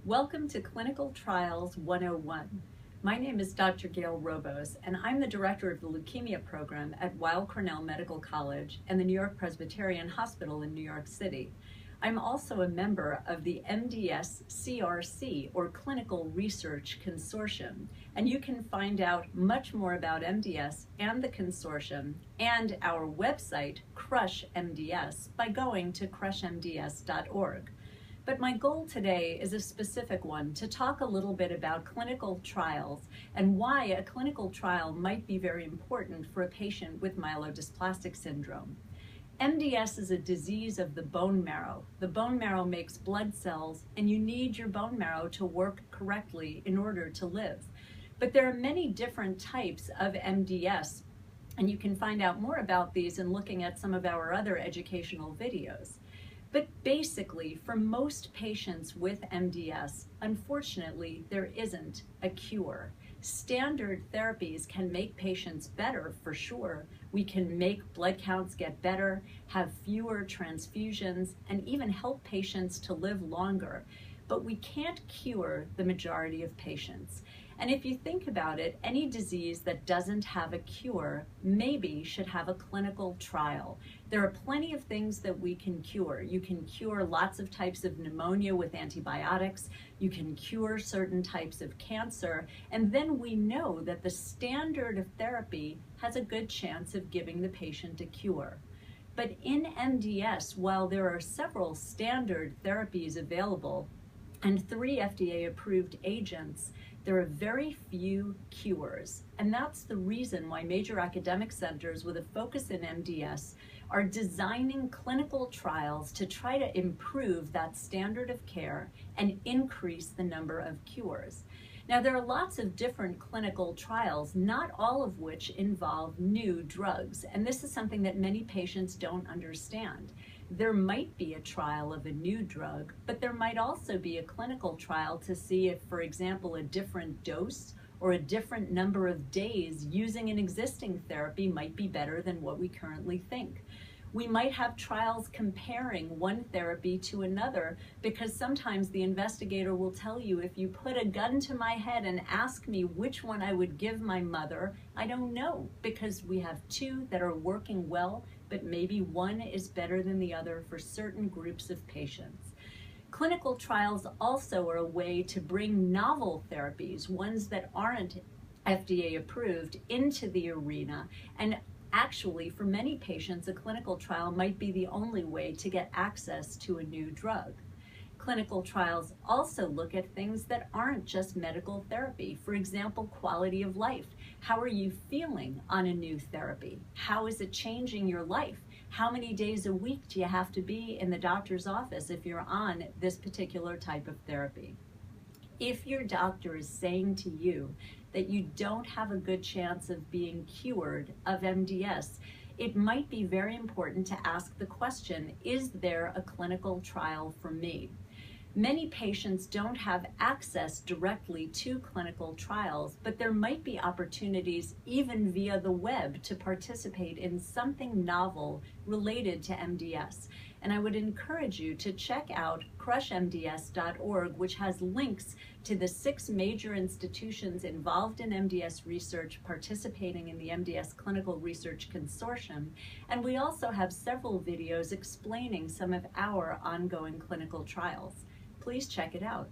Welcome to Clinical Trials 101. My name is Dr. Gail Roboz, and I'm the director of the Leukemia Program at Weill Cornell Medical College and the New York Presbyterian Hospital in New York City. I'm also a member of the MDS CRC, or Clinical Research Consortium, and you can find out much more about MDS and the consortium and our website, Crush MDS, by going to crushmds.org. But my goal today is a specific one, to talk a little bit about clinical trials and why a clinical trial might be very important for a patient with myelodysplastic syndrome. MDS is a disease of the bone marrow. The bone marrow makes blood cells, and you need your bone marrow to work correctly in order to live. But there are many different types of MDS, and you can find out more about these in looking at some of our other educational videos. But basically, for most patients with MDS, unfortunately, there isn't a cure. Standard therapies can make patients better, for sure. We can make blood counts get better, have fewer transfusions, and even help patients to live longer. But we can't cure the majority of patients. And if you think about it, any disease that doesn't have a cure maybe should have a clinical trial. There are plenty of things that we can cure. You can cure lots of types of pneumonia with antibiotics. You can cure certain types of cancer. And then we know that the standard of therapy has a good chance of giving the patient a cure. But in MDS, while there are several standard therapies available and 3 FDA-approved agents, there are very few cures. And that's the reason why major academic centers with a focus in MDS are designing clinical trials to try to improve that standard of care and increase the number of cures. Now, there are lots of different clinical trials, not all of which involve new drugs. And this is something that many patients don't understand. There might be a trial of a new drug, but there might also be a clinical trial to see if, for example, a different dose or a different number of days using an existing therapy might be better than what we currently think. We might have trials comparing one therapy to another, because sometimes the investigator will tell you, if you put a gun to my head and ask me which one I would give my mother, I don't know, because we have 2 that are working well, but maybe one is better than the other for certain groups of patients. Clinical trials also are a way to bring novel therapies, ones that aren't FDA approved, into the arena. And actually, for many patients, a clinical trial might be the only way to get access to a new drug. Clinical trials also look at things that aren't just medical therapy. For example, quality of life. How are you feeling on a new therapy? How is it changing your life? How many days a week do you have to be in the doctor's office if you're on this particular type of therapy? If your doctor is saying to you that you don't have a good chance of being cured of MDS, it might be very important to ask the question, is there a clinical trial for me? Many patients don't have access directly to clinical trials, but there might be opportunities even via the web to participate in something novel related to MDS. And I would encourage you to check out crushmds.org, which has links to the 6 major institutions involved in MDS research participating in the MDS Clinical Research Consortium. And we also have several videos explaining some of our ongoing clinical trials. Please check it out.